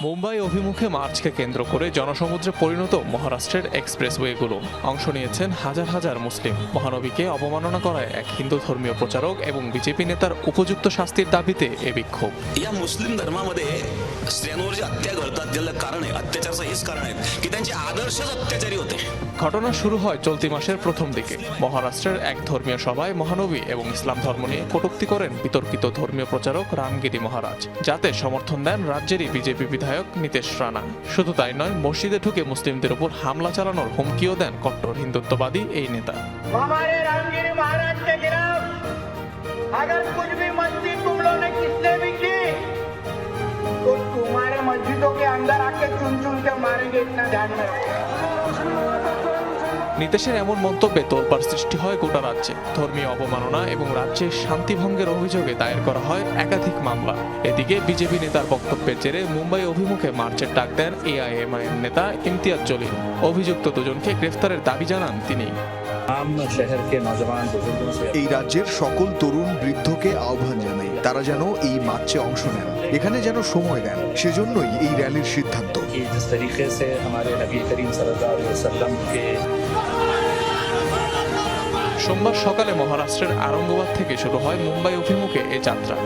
মুম্বাই অভিমুখে মার্চকে কেন্দ্র করে জনসমুদ্রে পরিণত মহারাষ্ট্রের এক্সপ্রেসওয়েগুলো অংশ নিয়েছেন হাজার হাজার মুসলিম। মহানবীকে অবমাননা করায় এক হিন্দু ধর্মীয় প্রচারক এবং বিজেপি নেতার উপযুক্ত শাস্তির দাবিতে এ বিক্ষোভ। या मुस्लिम धर्मामध्ये स्त्रियांवर जे हत्या घडतात त्याला कारण आहे, अत्याचाराचं हेच कारण आहे की त्यांचे आदर्शच अत्याचारी होते। ঘটনা শুরু হয় চলতি মাসের প্রথম দিকে। মহারাষ্ট্রের এক ধর্মীয় সভায় মহানবী এবং ইসলাম ধর্ম নিয়ে কটূক্তি করেন বিতর্কিত ধর্মীয় প্রচারক রামগিরি মহারাজ, যাতে সমর্থন দেন রাজ্যেরই বিজেপি বিধায়ক নীতেশ রানা। শুধু তাই নয়, মসজিদে ঢুকে মুসলিমদের উপর হামলা চালানোর হুমকিও দেন কট্টর হিন্দুত্ববাদী এই নেতা। हमारे रामगिरी महाराज के खिलाफ अगर कुछ भी मस्जिद तुम लोगों ने किसने भी की तो तुम्हारे मस्जिदों के अंदर आके चुन चुन के मारेंगे, इतना ध्यान में रखो। নীতেশের এমন মন্তব্যে তোলপাড় সৃষ্টি হয় গোটা রাজ্যে। ধর্মীয় অবমাননা এবং রাজ্যের শান্তিভঙ্গের অভিযোগে দায়ের করা হয় একাধিক মামলা। এদিকে বিজেপি নেতার বক্তব্যের জেরে মুম্বাই অভিমুখে মার্চের ডাক দেন এআইএমআইএম নেতা ইমতিয়াজ জলিল। অভিযুক্ত দুজনকে গ্রেফতারের দাবি জানান তিনি। এই রাজ্যের সকল তরুণ বৃদ্ধকে আহ্বান জানাই, তারা যেন এই মার্চে অংশ নেন, এখানে যেন সময় দেন। সেজন্যই এই র্যালির সিদ্ধান্ত। সোমবার সকালে মহারাষ্ট্রের আরঙ্গাবাদ থেকে শুরু হয় মুম্বাই অভিমুখে এ যাত্রা।